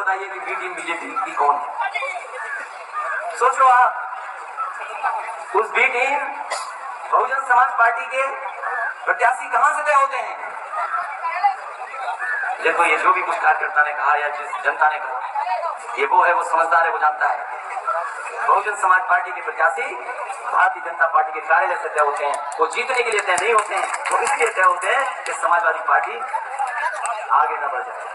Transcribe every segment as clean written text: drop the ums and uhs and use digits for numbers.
बताइए कि B team BJP की कौन है। सोचो आप, उस B team Bahujan Samaj party के प्रत्याशी कहां से तय होते हैं। देखो, ये जो भी कुछ कार्यकर्ता ने कहा या जिस जनता ने कहा, ये वो है, वो समझदार है, वो जानता है बहुजन समाज पार्टी के प्रत्याशी भारतीय जनता पार्टी के कार्यालय से तय होते हैं। वो जीतने के लिए तय नहीं होते हैं, वो इसलिए तय होते हैं कि समाजवादी पार्टी आगे न बढ़ जाए।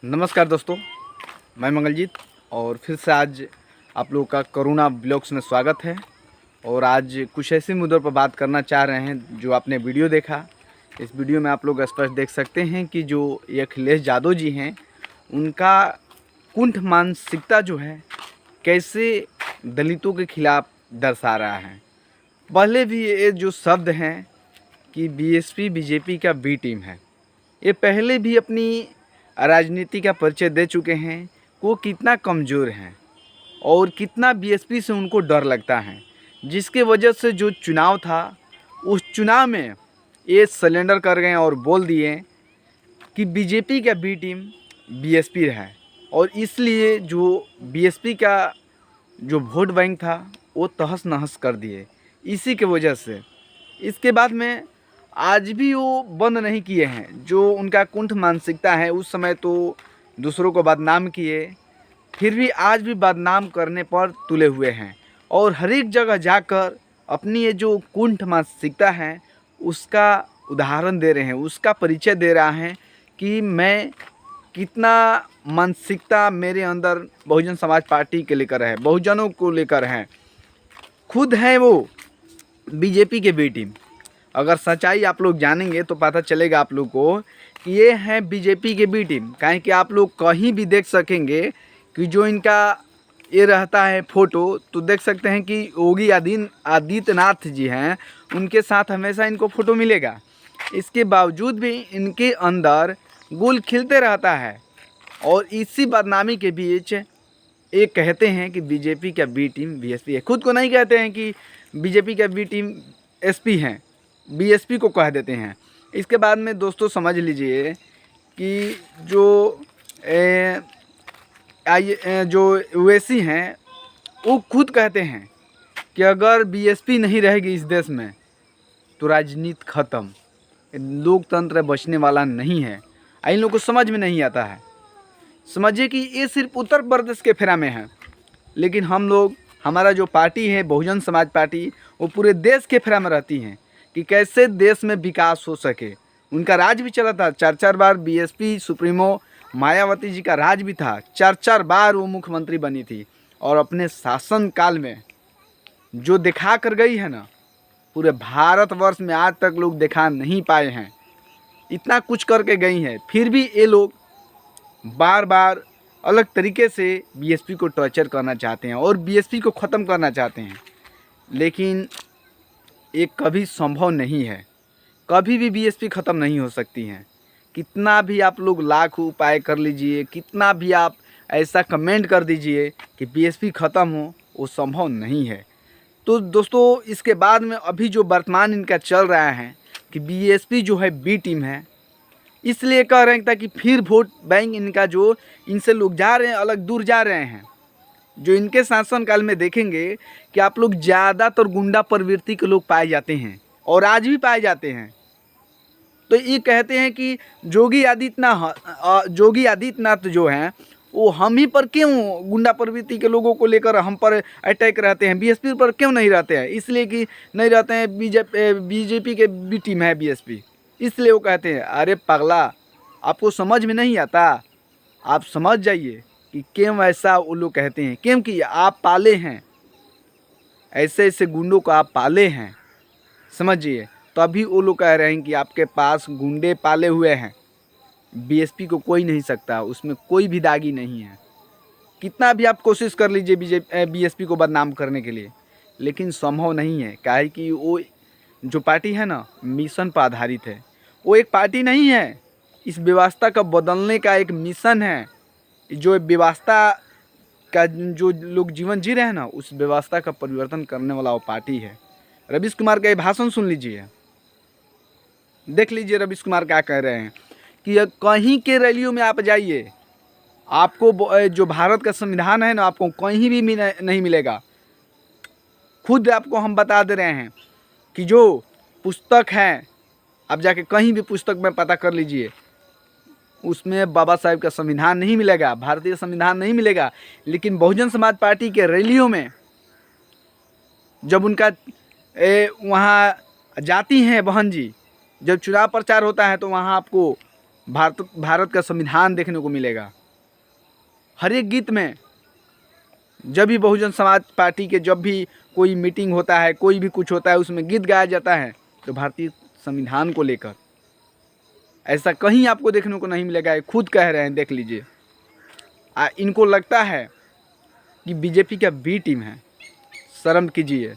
नमस्कार दोस्तों, मैं मंगलजीत और फिर से आज आप लोगों का करुणा ब्लॉग्स में स्वागत है। और आज कुछ ऐसे मुद्दों पर बात करना चाह रहे हैं जो आपने वीडियो देखा। इस वीडियो में आप लोग स्पष्ट देख सकते हैं कि जो ये अखिलेश यादव जी हैं, उनका कुंठ मानसिकता जो है कैसे दलितों के खिलाफ दर्शा रहा है। पहले भी ये जो शब्द हैं कि बीएसपी बीजेपी का बी टीम है, ये पहले भी अपनी राजनीति का परिचय दे चुके हैं। वो कितना कमज़ोर हैं और कितना बीएसपी से उनको डर लगता है, जिसके वजह से जो चुनाव था उस चुनाव में ये सरेंडर कर गए और बोल दिए कि बीजेपी का बी टीम बीएसपी है। और इसलिए जो बीएसपी का जो वोट बैंक था वो तहस नहस कर दिए इसी के वजह से। इसके बाद में आज भी वो बंद नहीं किए हैं। जो उनका कुंठ मानसिकता है, उस समय तो दूसरों को बदनाम किए, फिर भी आज भी बदनाम करने पर तुले हुए हैं और हर एक जगह जाकर अपनी ये जो कुंठ मानसिकता है उसका उदाहरण दे रहे हैं, उसका परिचय दे रहा है कि मैं कितना मानसिकता मेरे अंदर बहुजन समाज पार्टी के लेकर है, बहुजनों को लेकर है। खुद है वो बीजेपी के बी टीम। अगर सच्चाई आप लोग जानेंगे तो पता चलेगा आप लोग को कि ये हैं बीजेपी के बी टीम। काहे कि आप लोग कहीं भी देख सकेंगे कि जो इनका ये रहता है फ़ोटो, तो देख सकते हैं कि योगी आदित्यनाथ जी हैं, उनके साथ हमेशा इनको फ़ोटो मिलेगा। इसके बावजूद भी इनके अंदर गुल खिलते रहता है और इसी बदनामी के बीच ये कहते हैं कि बीजेपी का बी टीम बीएसपी है। खुद को नहीं कहते हैं कि बीजेपी का बी टीम एसपी हैं, बीएसपी को कह देते हैं। इसके बाद में दोस्तों समझ लीजिए कि जो जो ओवैसी हैं वो खुद कहते हैं कि अगर बीएसपी नहीं रहेगी इस देश में तो राजनीति ख़त्म, लोकतंत्र बचने वाला नहीं है। इन लोगों को समझ में नहीं आता है। समझिए कि ये सिर्फ उत्तर प्रदेश के फेरा में है, लेकिन हम लोग, हमारा जो पार्टी है बहुजन समाज पार्टी, वो पूरे देश के फेरा में रहती हैं कि कैसे देश में विकास हो सके। उनका राज भी चला था, 4 बार बीएसपी सुप्रीमो मायावती जी का राज भी था, 4 बार वो मुख्यमंत्री बनी थी। और अपने शासन काल में जो दिखा कर गई है ना, पूरे भारतवर्ष में आज तक लोग दिखा नहीं पाए हैं। इतना कुछ करके गई हैं, फिर भी ये लोग बार बार अलग तरीके से बीएसपी को टॉर्चर करना चाहते हैं और बीएसपी को ख़त्म करना चाहते हैं। लेकिन ये कभी संभव नहीं है, कभी भी बीएसपी ख़त्म नहीं हो सकती हैं। कितना भी आप लोग लाख उपाय कर लीजिए, कितना भी आप ऐसा कमेंट कर दीजिए कि बीएसपी ख़त्म हो, वो संभव नहीं है। तो दोस्तों इसके बाद में अभी जो वर्तमान इनका चल रहा है कि बीएसपी जो है बी टीम है, इसलिए कह रहे हैं ताकि फिर वोट बैंक इनका जो इनसे लोग जा रहे हैं, अलग दूर जा रहे हैं। जो इनके शासनकाल में देखेंगे कि आप लोग ज़्यादातर गुंडा प्रवृत्ति के लोग पाए जाते हैं और आज भी पाए जाते हैं। तो ये कहते हैं कि योगी आदित्यनाथ जो हैं वो हम ही पर क्यों गुंडा प्रवृत्ति के लोगों को लेकर हम पर अटैक रहते हैं, बीएसपी पर क्यों नहीं रहते हैं। इसलिए कि नहीं रहते हैं, बीजेपी के बी टीम है बीएसपी, इसलिए वो कहते हैं। अरे पगला, आपको समझ में नहीं आता? आप समझ जाइए कि क्यों ऐसा वो लोग कहते हैं। क्योंकि आप पाले हैं, ऐसे ऐसे गुंडों को आप पाले हैं, समझिए। तभी वो लोग कह रहे हैं कि आपके पास गुंडे पाले हुए हैं, बीएसपी को कोई नहीं सकता, उसमें कोई भी दागी नहीं है। कितना भी आप कोशिश कर लीजिए बीएसपी को बदनाम करने के लिए, लेकिन संभव नहीं है। काहे कि वो जो पार्टी है ना, मिशन पर आधारित है। वो एक पार्टी नहीं है, इस व्यवस्था का बदलने का एक मिशन है। जो व्यवस्था का जो लोग जीवन जी रहे हैं ना, उस व्यवस्था का परिवर्तन करने वाला वो पार्टी है। रवीश कुमार का ये भाषण सुन लीजिए। देख लीजिए रवीश कुमार क्या कह रहे हैं कि कहीं के रैलियों में आप जाइए, आपको जो भारत का संविधान है ना, आपको कहीं भी नहीं मिलेगा। खुद आपको हम बता दे रहे हैं कि जो पुस्तक है, आप जाके कहीं भी पुस्तक में पता कर लीजिए, उसमें बाबा साहेब का संविधान नहीं मिलेगा, भारतीय संविधान नहीं मिलेगा। लेकिन बहुजन समाज पार्टी के रैलियों में जब उनका वहाँ जाती हैं बहन जी, जब चुनाव प्रचार होता है तो वहाँ आपको भारत का संविधान देखने को मिलेगा। हर एक गीत में जब भी बहुजन समाज पार्टी के जब भी कोई मीटिंग होता है, कोई भी कुछ होता है, उसमें गीत गाया जाता है तो भारतीय संविधान को लेकर। ऐसा कहीं आपको देखने को नहीं मिलेगा, ये खुद कह रहे हैं, देख लीजिए। इनको लगता है कि बीजेपी का बी टीम है। शर्म कीजिए,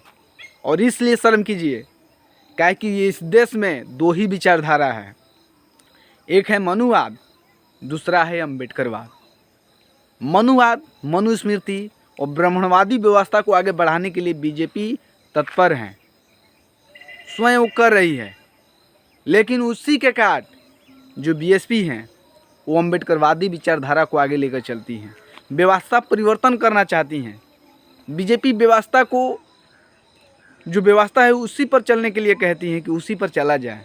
और इसलिए शर्म कीजिए क्या कि इस देश में दो ही विचारधारा है, एक है मनुवाद, दूसरा है अम्बेडकरवाद। मनुवाद, मनुस्मृति और ब्राह्मणवादी व्यवस्था को आगे बढ़ाने के लिए बीजेपी तत्पर है, स्वयं वो कर रही है। लेकिन उसी के काट जो बीएसपी हैं वो अम्बेडकरवादी विचारधारा को आगे लेकर चलती हैं, व्यवस्था परिवर्तन करना चाहती हैं। बीजेपी व्यवस्था को, जो व्यवस्था है उसी पर चलने के लिए कहती हैं कि उसी पर चला जाए,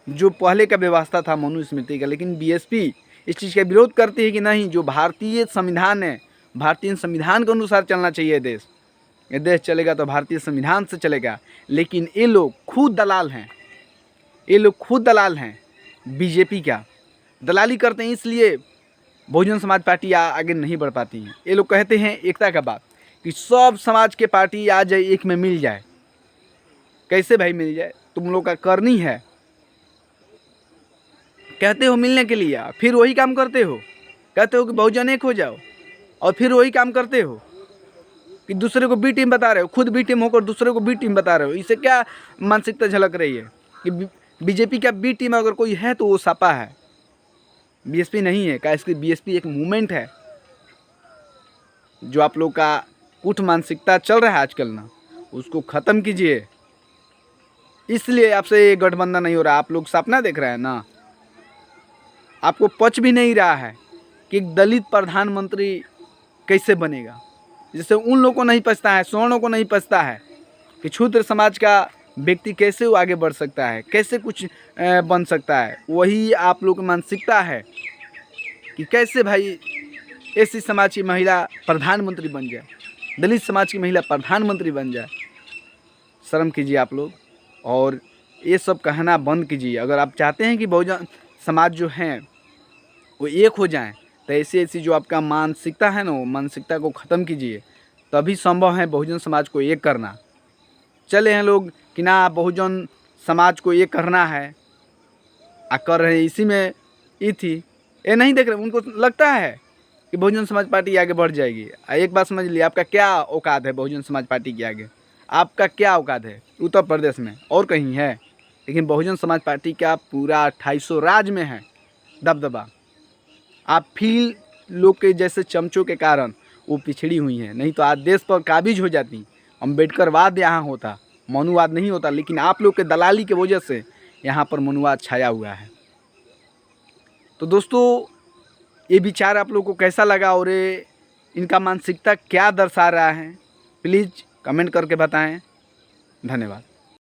जो पहले का व्यवस्था था मनुस्मृति का। लेकिन बीएसपी इस चीज़ का विरोध करती है कि नहीं, जो भारतीय संविधान है, भारतीय संविधान के अनुसार चलना चाहिए देश। ये देश चलेगा तो भारतीय संविधान से चलेगा। लेकिन ये लोग खुद दलाल हैं, ये लोग खुद दलाल हैं, बीजेपी का दलाली करते हैं। इसलिए बहुजन समाज पार्टी आगे नहीं बढ़ पाती है। ये लोग कहते हैं एकता का बात, कि सब समाज के पार्टी आ जाए, एक में मिल जाए। कैसे भाई मिल जाए? तुम लोग का करनी है, कहते हो मिलने के लिए, फिर वही काम करते हो। कहते हो कि बहुजन एक हो जाओ, और फिर वही काम करते हो कि दूसरे को बी टीम बता रहे हो, खुद बी टीम होकर दूसरे को बी टीम बता रहे हो। इससे क्या मानसिकता झलक रही है कि बीजेपी का बी टीम अगर कोई है तो वो सपा है, बीएसपी नहीं है। क्या इसकी बीएसपी एक मूवमेंट है। जो आप लोग का कुट मानसिकता चल रहा है आजकल ना, उसको ख़त्म कीजिए। इसलिए आपसे ये गठबंधन नहीं हो रहा। आप लोग सपना देख रहे हैं ना, आपको पच भी नहीं रहा है कि एक दलित प्रधानमंत्री कैसे बनेगा। जैसे उन लोगों को नहीं पचता है, सवर्णों को नहीं पचता है कि क्षुद्र समाज का व्यक्ति कैसे वो आगे बढ़ सकता है, कैसे कुछ बन सकता है। वही आप लोग की मानसिकता है कि कैसे भाई एससी समाज की महिला प्रधानमंत्री बन जाए, दलित समाज की महिला प्रधानमंत्री बन जाए। शर्म कीजिए आप लोग, और ये सब कहना बंद कीजिए। अगर आप चाहते हैं कि बहुजन समाज जो हैं वो एक हो जाएं, तो ऐसी जो आपका मानसिकता है ना, वो मानसिकता को ख़त्म कीजिए। तभी संभव है बहुजन समाज को एक करना। चले हैं लोग कि ना बहुजन समाज को एक करना है, कर रहे हैं, इसी में ये थी, ये नहीं देख रहे। उनको लगता है कि बहुजन समाज पार्टी आगे बढ़ जाएगी। एक बात समझ लीजिए, आपका क्या औकात है बहुजन समाज पार्टी के आगे? आपका क्या औकात है उत्तर प्रदेश में और कहीं है? लेकिन बहुजन समाज पार्टी का पूरा 2800 राज्य में है दबदबा। आप फील लोग के जैसे चमचों के कारण वो पिछड़ी हुई हैं, नहीं तो आज देश पर काबिज हो जाती। अम्बेडकरवाद यहाँ होता, मनुवाद नहीं होता। लेकिन आप लोग के दलाली की वजह से यहाँ पर मनुवाद छाया हुआ है। तो दोस्तों, ये विचार आप लोग को कैसा लगा और ये इनका मानसिकता क्या दर्शा रहा है, प्लीज़ कमेंट करके बताएं। धन्यवाद।